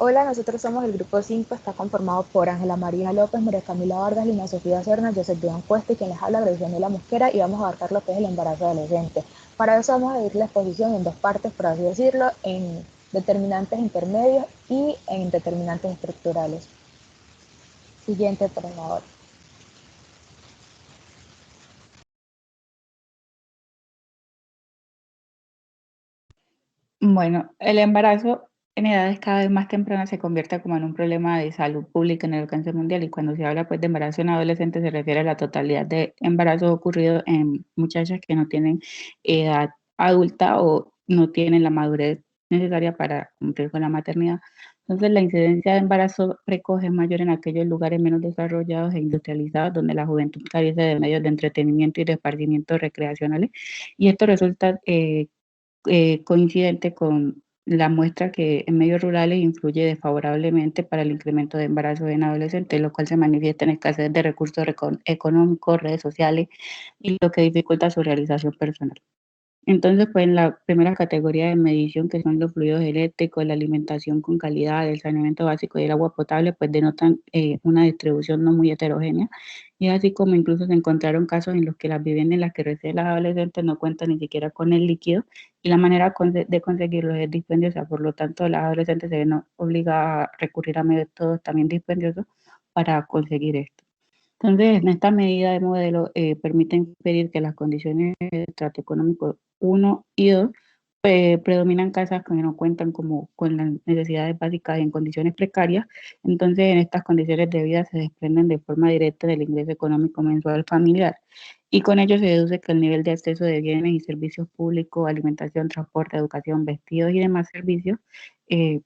Hola, nosotros somos el grupo 5, está conformado por Ángela María López, María Camila Vargas, Lina Sofía Serna, Joseph Bian Cuesta y quien les habla, Graciela Mosquera, y vamos a abarcar lo que es el embarazo adolescente. Para eso vamos a dividir la exposición en dos partes, por así decirlo, en determinantes intermedios y en determinantes estructurales. Siguiente, por favor. Bueno, el embarazo en edades cada vez más tempranas se convierte como en un problema de salud pública en el alcance mundial, y cuando se habla pues de embarazo en adolescentes se refiere a la totalidad de embarazos ocurridos en muchachas que no tienen edad adulta o no tienen la madurez necesaria para cumplir con la maternidad. Entonces, la incidencia de embarazo precoz es mayor en aquellos lugares menos desarrollados e industrializados, donde la juventud carece de medios de entretenimiento y de esparcimiento recreacionales, y esto resulta coincidente con la muestra que en medios rurales influye desfavorablemente para el incremento de embarazos en adolescentes, lo cual se manifiesta en escasez de recursos económicos, redes sociales, y lo que dificulta su realización personal. Entonces, pues en la primera categoría de medición, que son los fluidos eléctricos, la alimentación con calidad, el saneamiento básico y el agua potable, pues denotan una distribución no muy heterogénea. Y así como incluso se encontraron casos en los que las viviendas en las que residen las adolescentes no cuentan ni siquiera con el líquido, y la manera de conseguirlo es dispendiosa. Por lo tanto, las adolescentes se ven obligadas a recurrir a métodos también dispendiosos para conseguir esto. Entonces, en esta medida de modelo permite impedir que las condiciones de trato económico 1 y 2 predominan casas que no cuentan como con las necesidades básicas en condiciones precarias. Entonces, en estas condiciones de vida se desprenden de forma directa del ingreso económico mensual familiar, y con ello se deduce que el nivel de acceso de bienes y servicios públicos, alimentación, transporte, educación, vestidos y demás servicios, eh,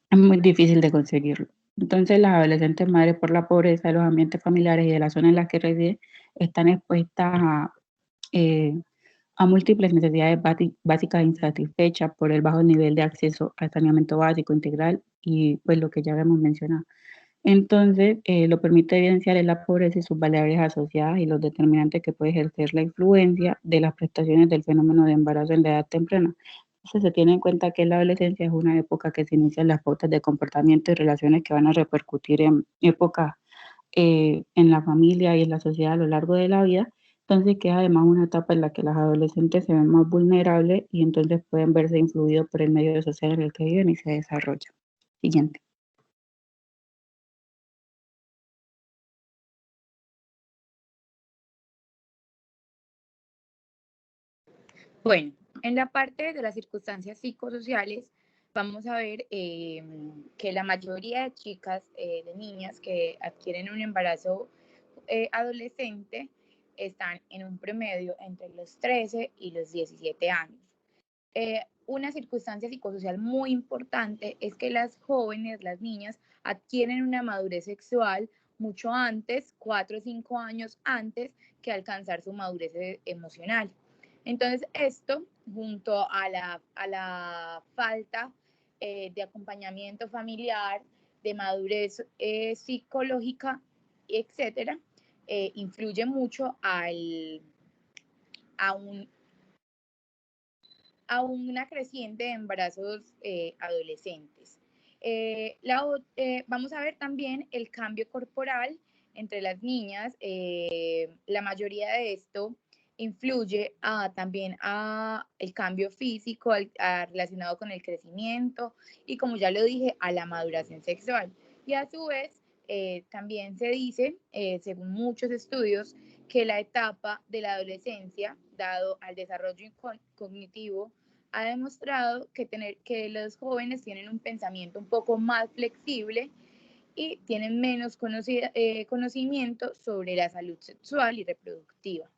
es muy difícil de conseguirlo. Entonces, las adolescentes madres, por la pobreza de los ambientes familiares y de la zona en la que residen, están expuestas eh, a múltiples necesidades básicas insatisfechas por el bajo nivel de acceso al saneamiento básico integral y pues lo que ya habíamos mencionado. Entonces, lo permite evidenciar es la pobreza y sus variables asociadas y los determinantes que puede ejercer la influencia de las prestaciones del fenómeno de embarazo en la edad temprana. Entonces, se tiene en cuenta que la adolescencia es una época que se inician las pautas de comportamiento y relaciones que van a repercutir en épocas en la familia y en la sociedad a lo largo de la vida. Entonces, que es además una etapa en la que las adolescentes se ven más vulnerables y entonces pueden verse influidos por el medio social en el que viven y se desarrollan. Siguiente. Bueno, en la parte de las circunstancias psicosociales, vamos a ver que la mayoría de chicas, de niñas que adquieren un embarazo adolescente, están en un promedio entre los 13 y los 17 años. Una circunstancia psicosocial muy importante es que las jóvenes, las niñas, adquieren una madurez sexual mucho antes, 4 o 5 años antes que alcanzar su madurez emocional. Entonces, esto, junto a la falta de acompañamiento familiar, de madurez psicológica, etcétera, influye mucho a, un, a una creciente de embarazos adolescentes. Vamos a ver también el cambio corporal entre las niñas. La mayoría de esto influye también a el cambio físico relacionado con el crecimiento y, como ya lo dije, a la maduración sexual. Y a su vez, también se dice, según muchos estudios, que la etapa de la adolescencia, dado al desarrollo cognitivo, ha demostrado que los jóvenes tienen un pensamiento un poco más flexible y tienen menos conocimiento sobre la salud sexual y reproductiva.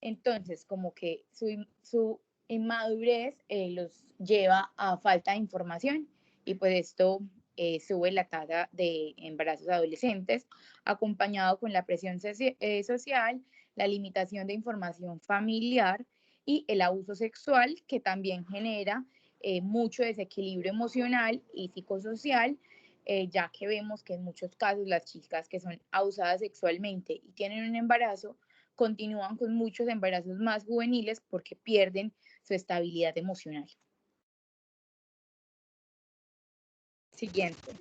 Entonces, como que su inmadurez los lleva a falta de información, y pues esto sube la tasa de embarazos adolescentes, acompañado con la presión social, la limitación de información familiar y el abuso sexual, que también genera mucho desequilibrio emocional y psicosocial, ya que vemos que en muchos casos las chicas que son abusadas sexualmente y tienen un embarazo continúan con muchos embarazos más juveniles porque pierden su estabilidad emocional. Siguiente.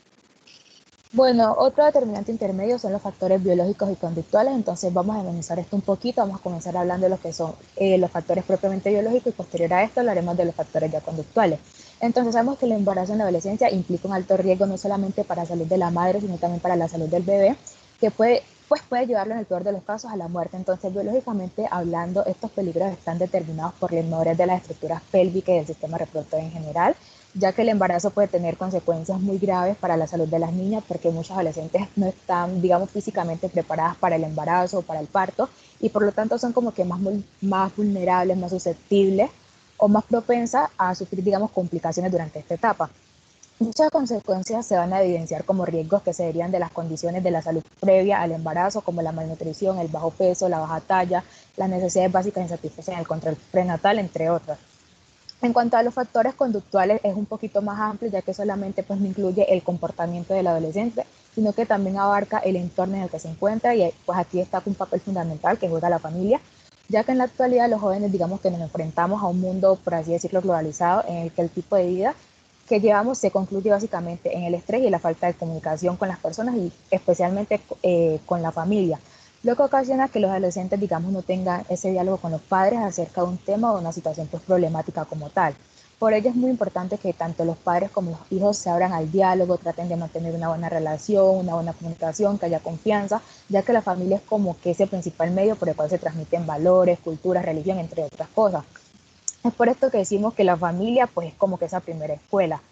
Bueno, otro determinante intermedio son los factores biológicos y conductuales, entonces vamos a analizar esto un poquito, vamos a comenzar hablando de lo que son los factores propiamente biológicos y posterior a esto hablaremos de los factores ya conductuales. Entonces sabemos que el embarazo en la adolescencia implica un alto riesgo no solamente para la salud de la madre, sino también para la salud del bebé, que puede llevarlo en el peor de los casos a la muerte. Entonces, biológicamente hablando, estos peligros están determinados por la inmadurez de las estructuras pélvicas y del sistema reproductor en general, ya que el embarazo puede tener consecuencias muy graves para la salud de las niñas, porque muchas adolescentes no están, digamos, físicamente preparadas para el embarazo o para el parto, y por lo tanto son como que más vulnerables, más susceptibles o más propensas a sufrir, digamos, complicaciones durante esta etapa. Muchas consecuencias se van a evidenciar como riesgos que se derivan de las condiciones de la salud previa al embarazo, como la malnutrición, el bajo peso, la baja talla, las necesidades básicas insatisfechas en el control prenatal, entre otras. En cuanto a los factores conductuales, es un poquito más amplio, ya que solamente pues, no incluye el comportamiento del adolescente, sino que también abarca el entorno en el que se encuentra, y pues aquí está un papel fundamental que juega la familia, ya que en la actualidad los jóvenes digamos que nos enfrentamos a un mundo, por así decirlo, globalizado, en el que el tipo de vida que llevamos se concluye básicamente en el estrés y la falta de comunicación con las personas y especialmente con la familia, lo que ocasiona que los adolescentes, digamos, no tengan ese diálogo con los padres acerca de un tema o una situación pues, problemática como tal. Por ello es muy importante que tanto los padres como los hijos se abran al diálogo, traten de mantener una buena relación, una buena comunicación, que haya confianza, ya que la familia es como que ese principal medio por el cual se transmiten valores, culturas, religión, entre otras cosas. Es por esto que decimos que la familia pues es como que esa primera escuela.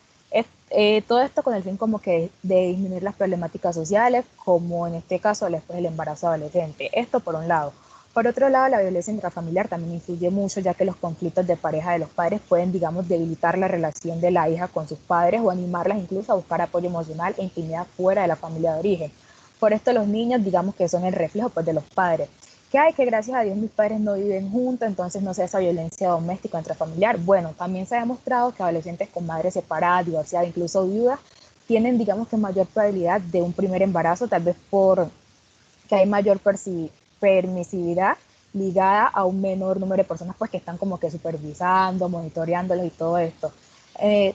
Todo esto con el fin como que de disminuir las problemáticas sociales, como en este caso después el embarazo adolescente. Esto por un lado. Por otro lado, la violencia intrafamiliar también influye mucho, ya que los conflictos de pareja de los padres pueden, digamos, debilitar la relación de la hija con sus padres o animarlas incluso a buscar apoyo emocional e intimidad fuera de la familia de origen. Por esto los niños, digamos que son el reflejo pues, de los padres. Que hay que gracias a Dios mis padres no viven juntos, entonces no sé esa violencia doméstica intrafamiliar. Bueno, también se ha demostrado que adolescentes con madres separadas, divorciadas, incluso viudas, tienen, digamos que mayor probabilidad de un primer embarazo, tal vez por que hay mayor permisividad ligada a un menor número de personas pues que están como que supervisando, monitoreándolos y todo esto.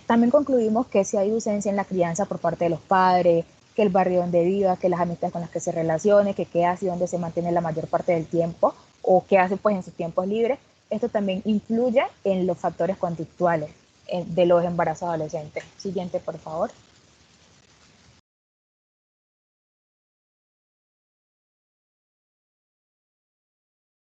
También concluimos que si hay ausencia en la crianza por parte de los padres, que el barrio donde viva, que las amistades con las que se relacione, que qué hace y donde se mantiene la mayor parte del tiempo o qué hace pues en sus tiempos libres, esto también influye en los factores conductuales de los embarazos adolescentes. Siguiente, por favor.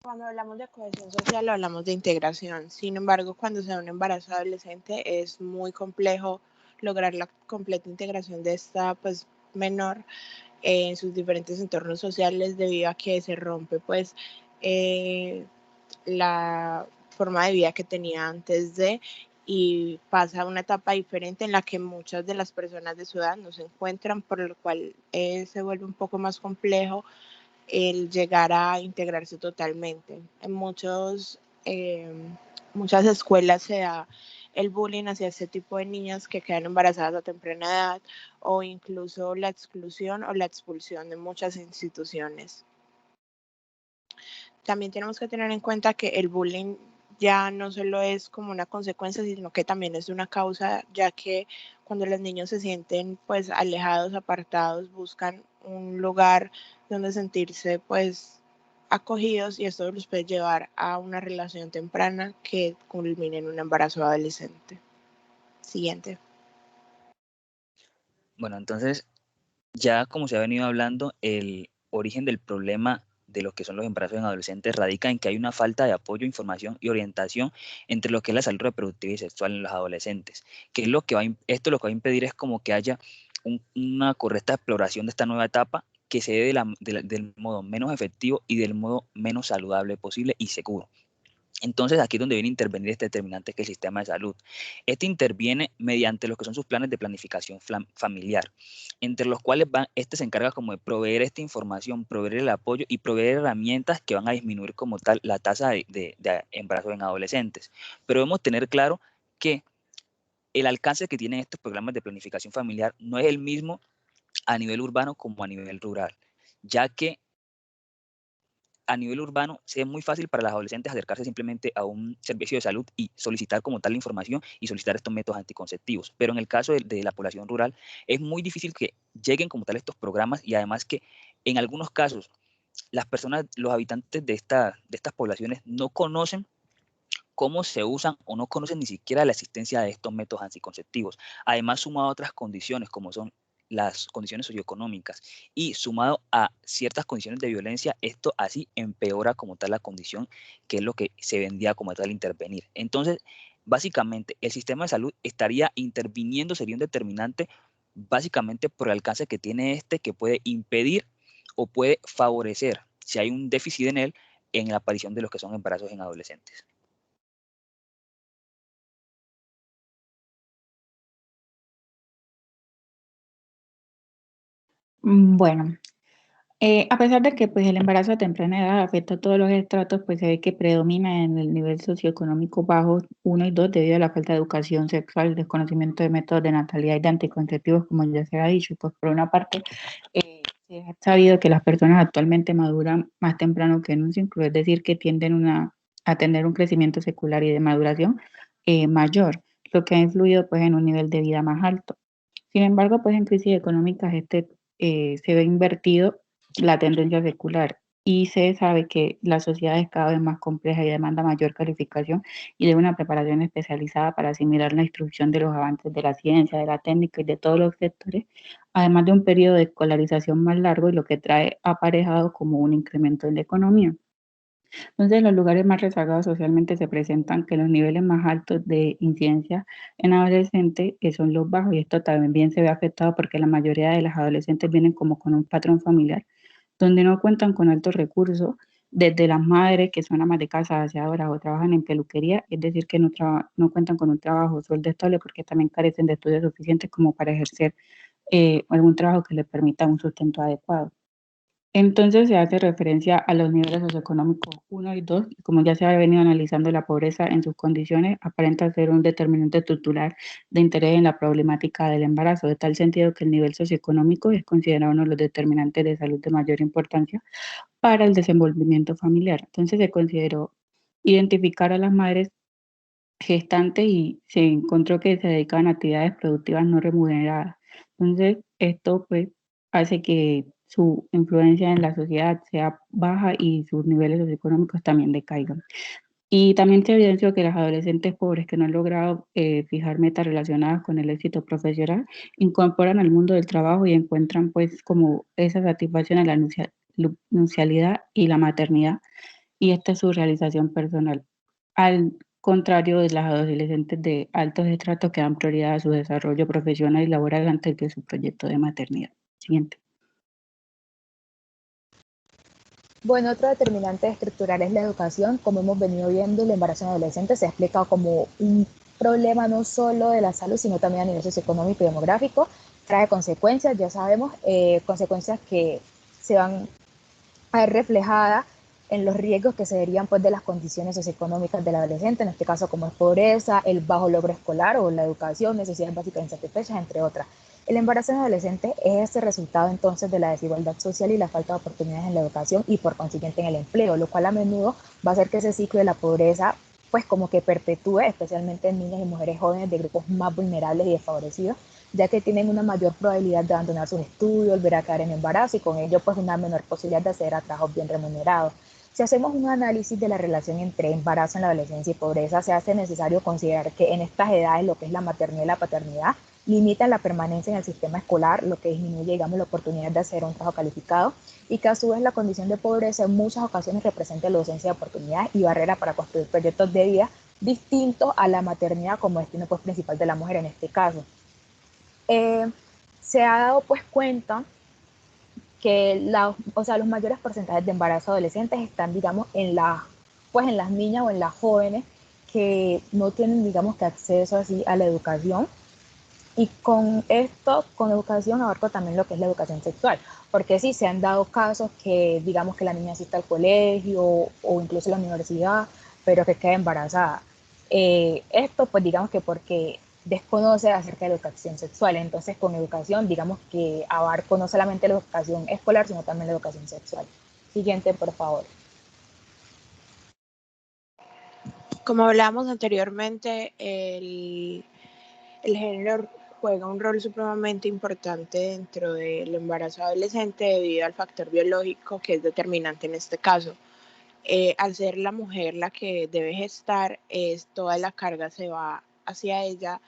Cuando hablamos de cohesión social hablamos de integración. Sin embargo, cuando se da un embarazo adolescente es muy complejo lograr la completa integración de esta pues menor en sus diferentes entornos sociales debido a que se rompe pues la forma de vida que tenía antes de y pasa a una etapa diferente en la que muchas de las personas de su edad no se encuentran, por lo cual se vuelve un poco más complejo el llegar a integrarse totalmente. En muchas escuelas se da el bullying hacia este tipo de niñas que quedan embarazadas a temprana edad o incluso la exclusión o la expulsión de muchas instituciones. También tenemos que tener en cuenta que el bullying ya no solo es como una consecuencia, sino que también es una causa, ya que cuando los niños se sienten pues alejados, apartados, buscan un lugar donde sentirse pues acogidos y esto los puede llevar a una relación temprana que culmine en un embarazo adolescente. Siguiente. Bueno, entonces, ya como se ha venido hablando, el origen del problema de lo que son los embarazos en adolescentes radica en que hay una falta de apoyo, información y orientación entre lo que es la salud reproductiva y sexual en los adolescentes. Que es lo que esto lo que va a impedir es como que haya una correcta exploración de esta nueva etapa que se dé del modo menos efectivo y del modo menos saludable posible y seguro. Entonces, aquí es donde viene a intervenir este determinante que es el sistema de salud. Este interviene mediante lo que son sus planes de planificación familiar, entre los cuales este se encarga como de proveer esta información, proveer el apoyo y proveer herramientas que van a disminuir como tal la tasa de embarazo en adolescentes. Pero debemos tener claro que el alcance que tienen estos programas de planificación familiar no es el mismo a nivel urbano como a nivel rural, ya que a nivel urbano sea muy fácil para las adolescentes acercarse simplemente a un servicio de salud y solicitar como tal la información y solicitar estos métodos anticonceptivos. Pero en el caso de la población rural es muy difícil que lleguen como tal estos programas, y además que en algunos casos las personas, los habitantes de estas poblaciones no conocen cómo se usan o no conocen ni siquiera la existencia de estos métodos anticonceptivos. Además, sumado a otras condiciones como son las condiciones socioeconómicas y sumado a ciertas condiciones de violencia, esto así empeora como tal la condición, que es lo que se vendía como tal intervenir. Entonces, básicamente, el sistema de salud estaría interviniendo, sería un determinante básicamente por el alcance que tiene este, que puede impedir o puede favorecer, si hay un déficit en él, en la aparición de los que son embarazos en adolescentes. Bueno, a pesar de que pues, el embarazo a temprana edad afecta a todos los estratos, pues se ve que predomina en el nivel socioeconómico bajo 1 y 2 debido a la falta de educación sexual, desconocimiento de métodos de natalidad y de anticonceptivos, como ya se ha dicho. Pues por una parte, se ha sabido que las personas actualmente maduran más temprano que en un ciclo, es decir, que tienden a tener un crecimiento secular y de maduración mayor, lo que ha influido pues, en un nivel de vida más alto. Sin embargo, pues en crisis económicas se ve invertido la tendencia secular y se sabe que la sociedad es cada vez más compleja y demanda mayor calificación y de una preparación especializada para asimilar la instrucción de los avances de la ciencia, de la técnica y de todos los sectores, además de un periodo de escolarización más largo y lo que trae aparejado como un incremento en la economía. Entonces, los lugares más rezagados socialmente se presentan que los niveles más altos de incidencia en adolescentes, que son los bajos, y esto también se ve afectado porque la mayoría de las adolescentes vienen como con un patrón familiar, donde no cuentan con altos recursos, desde las madres que son amas de casa, aseadoras o trabajan en peluquería, es decir, que no cuentan con un trabajo sueldo estable porque también carecen de estudios suficientes como para ejercer algún trabajo que les permita un sustento adecuado. Entonces se hace referencia a los niveles socioeconómicos 1 y 2, y como ya se ha venido analizando, la pobreza en sus condiciones aparenta ser un determinante estructural de interés en la problemática del embarazo, de tal sentido que el nivel socioeconómico es considerado uno de los determinantes de salud de mayor importancia para el desenvolvimiento familiar. Entonces se consideró identificar a las madres gestantes y se encontró que se dedicaban a actividades productivas no remuneradas. Entonces, esto pues hace que su influencia en la sociedad sea baja y sus niveles socioeconómicos también decaigan. Y también se evidenció que las adolescentes pobres que no han logrado fijar metas relacionadas con el éxito profesional incorporan al mundo del trabajo y encuentran pues como esa satisfacción en la nucialidad y la maternidad, y esta es su realización personal. Al contrario de las adolescentes de altos estratos que dan prioridad a su desarrollo profesional y laboral antes que su proyecto de maternidad. Siguiente. Bueno, otro determinante estructural es la educación. Como hemos venido viendo, el embarazo en adolescentes se ha explicado como un problema no solo de la salud, sino también a nivel socioeconómico y demográfico. Trae consecuencias, ya sabemos, consecuencias que se van a ver reflejadas en los riesgos que se derivan pues, de las condiciones socioeconómicas del adolescente, en este caso como es pobreza, el bajo logro escolar o la educación, necesidades básicas insatisfechas, entre otras. El embarazo en adolescentes es el resultado entonces de la desigualdad social y la falta de oportunidades en la educación y por consiguiente en el empleo, lo cual a menudo va a hacer que ese ciclo de la pobreza pues como que perpetúe, especialmente en niñas y mujeres jóvenes de grupos más vulnerables y desfavorecidos, ya que tienen una mayor probabilidad de abandonar sus estudios, volver a caer en embarazo y con ello pues una menor posibilidad de acceder a trabajos bien remunerados. Si hacemos un análisis de la relación entre embarazo en la adolescencia y pobreza, se hace necesario considerar que en estas edades lo que es la maternidad y la paternidad limitan la permanencia en el sistema escolar, lo que disminuye, digamos, la oportunidad de hacer un trabajo calificado y que a su vez la condición de pobreza en muchas ocasiones representa la ausencia de oportunidades y barreras para construir proyectos de vida distintos a la maternidad como destino pues, principal de la mujer en este caso. Se ha dado pues cuenta que los mayores porcentajes de embarazo adolescentes están, digamos, pues en las niñas o en las jóvenes que no tienen, digamos, que acceso así a la educación. Y con esto, con educación, abarco también lo que es la educación sexual, porque sí se han dado casos que, digamos, que la niña asiste al colegio o incluso a la universidad, pero que queda embarazada. Esto, pues, digamos que porque desconoce acerca de la educación sexual. Entonces, con educación, digamos que abarco no solamente la educación escolar, sino también la educación sexual. Siguiente, por favor. Como hablábamos anteriormente, el género juega un rol supremamente importante dentro del embarazo adolescente debido al factor biológico que es determinante en este caso. Al ser la mujer la que debe gestar, toda la carga se va hacia ella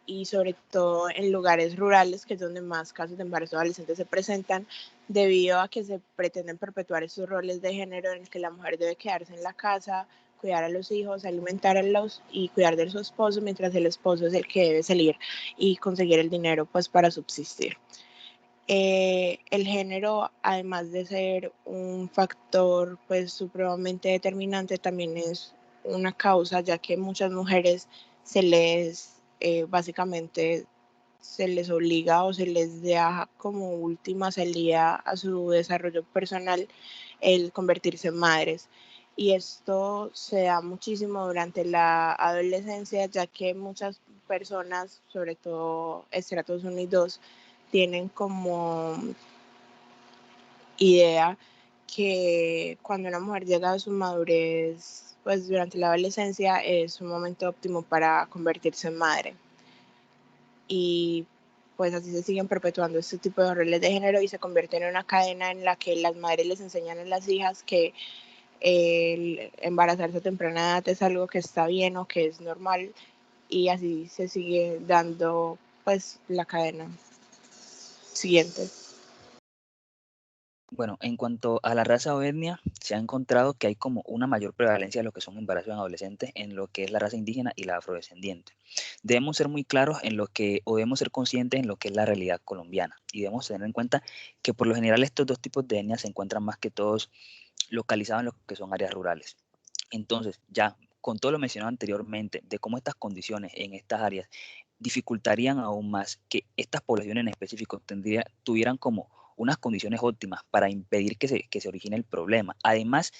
y sobre todo en lugares rurales, que es donde más casos de embarazo adolescente se presentan, debido a que se pretenden perpetuar esos roles de género en el que la mujer debe quedarse en la casa, cuidar a los hijos, alimentar a los y cuidar de su esposo, mientras el esposo es el que debe salir y conseguir el dinero pues para subsistir. El género, además de ser un factor pues supremamente determinante, también es una causa, ya que muchas mujeres se les básicamente se les obliga o se les deja como última salida a su desarrollo personal el convertirse en madres. Y esto se da muchísimo durante la adolescencia, ya que muchas personas, sobre todo estratos 1 y 2, tienen como idea que cuando una mujer llega a su madurez, pues durante la adolescencia es un momento óptimo para convertirse en madre. Y pues así se siguen perpetuando este tipo de roles de género y se convierte en una cadena en la que las madres les enseñan a las hijas que el embarazarse a temprana edad es algo que está bien o que es normal, y así se sigue dando pues la cadena siguiente. Bueno, en cuanto a la raza o etnia, se ha encontrado que hay como una mayor prevalencia de lo que son embarazos en adolescentes en lo que es la raza indígena y la afrodescendiente. Debemos ser muy claros en lo que, o debemos ser conscientes en lo que es la realidad colombiana, y debemos tener en cuenta que por lo general estos dos tipos de etnias se encuentran más que todos localizados en lo que son áreas rurales. Entonces, ya con todo lo mencionado anteriormente de cómo estas condiciones en estas áreas dificultarían aún más que estas poblaciones en específico tuvieran como unas condiciones óptimas para impedir que se origine el problema. Además,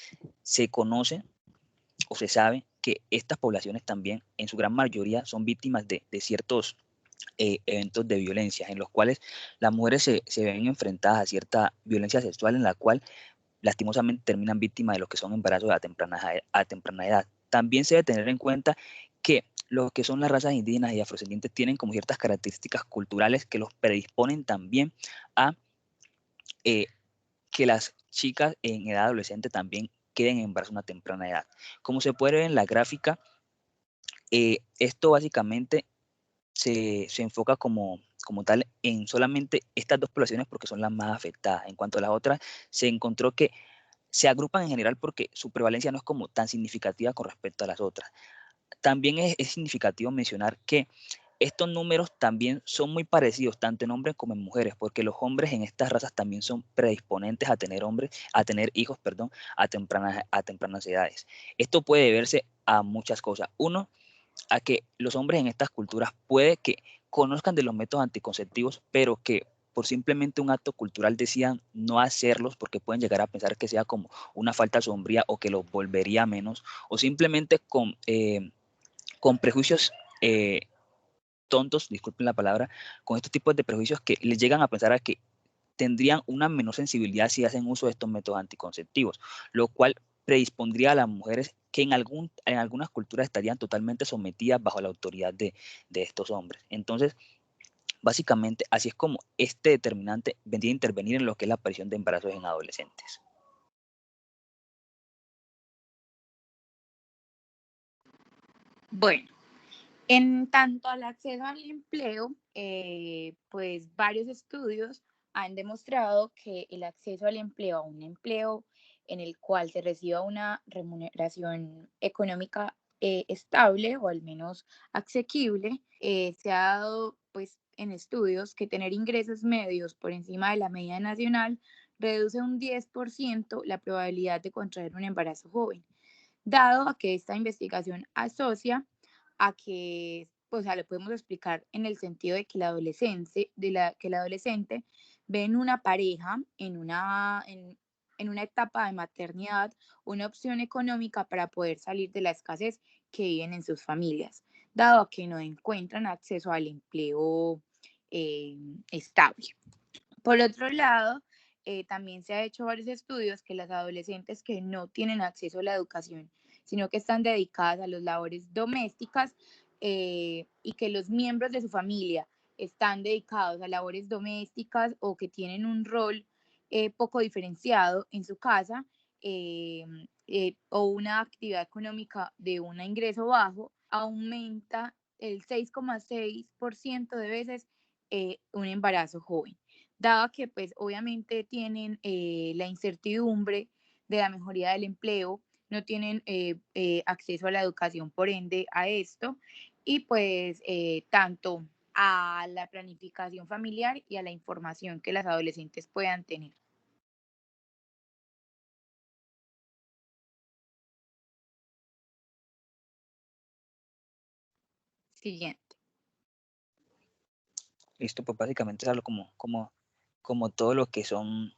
se conoce o se sabe que estas poblaciones también, en su gran mayoría, son víctimas de ciertos eventos de violencia, en los cuales las mujeres se ven enfrentadas a cierta violencia sexual en la cual lastimosamente terminan víctimas de lo que son embarazos a temprana edad. También se debe tener en cuenta que lo que son las razas indígenas y afrodescendientes tienen como ciertas características culturales que los predisponen también a que las chicas en edad adolescente también queden en embarazo a una temprana edad. Como se puede ver en la gráfica, esto básicamente se enfoca como tal en solamente estas dos poblaciones porque son las más afectadas. En cuanto a las otras, se encontró que se agrupan en general porque su prevalencia no es como tan significativa con respecto a las otras. También es significativo mencionar que estos números también son muy parecidos tanto en hombres como en mujeres, porque los hombres en estas razas también son predisponentes a tener hijos, perdón, a tempranas edades. Esto puede deberse a muchas cosas. Uno, a que los hombres en estas culturas puede que conozcan de los métodos anticonceptivos, pero que por simplemente un acto cultural decidan no hacerlos porque pueden llegar a pensar que sea como una falta sombría o que los volvería menos, o simplemente con prejuicios tontos, disculpen la palabra, con estos tipos de prejuicios que les llegan a pensar a que tendrían una menor sensibilidad si hacen uso de estos métodos anticonceptivos, lo cual predispondría a las mujeres que en algunas culturas estarían totalmente sometidas bajo la autoridad de estos hombres. Entonces, básicamente, así es como este determinante vendría a intervenir en lo que es la aparición de embarazos en adolescentes. Bueno, en tanto al acceso al empleo, pues varios estudios han demostrado que el acceso al empleo, a un empleo en el cual se reciba una remuneración económica estable o al menos asequible, se ha dado pues en estudios que tener ingresos medios por encima de la media nacional reduce un 10% la probabilidad de contraer un embarazo joven, dado a que esta investigación asocia a que, pues, lo podemos explicar en el sentido de que que el adolescente ve en una pareja, en una etapa de maternidad, una opción económica para poder salir de la escasez que viven en sus familias, dado a que no encuentran acceso al empleo estable. Por otro lado, también se ha hecho varios estudios que las adolescentes que no tienen acceso a la educación sino que están dedicadas a las labores domésticas y que los miembros de su familia están dedicados a labores domésticas o que tienen un rol poco diferenciado en su casa o una actividad económica de un ingreso bajo, aumenta el 6,6% de veces un embarazo joven, dado que pues obviamente tienen la incertidumbre de la mejoría del empleo, no tienen acceso a la educación por ende a esto, y pues tanto a la planificación familiar y a la información que las adolescentes puedan tener. Siguiente. Listo, pues básicamente es algo como todo lo que son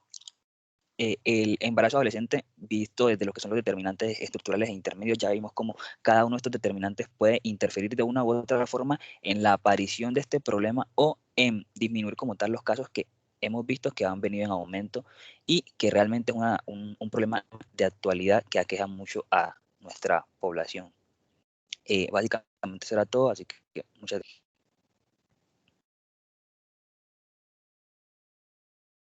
el embarazo adolescente visto desde lo que son los determinantes estructurales e intermedios. Ya vimos cómo cada uno de estos determinantes puede interferir de una u otra forma en la aparición de este problema o en disminuir como tal los casos que hemos visto que han venido en aumento y que realmente es un problema de actualidad que aqueja mucho a nuestra población. Básicamente será todo, así que muchas gracias.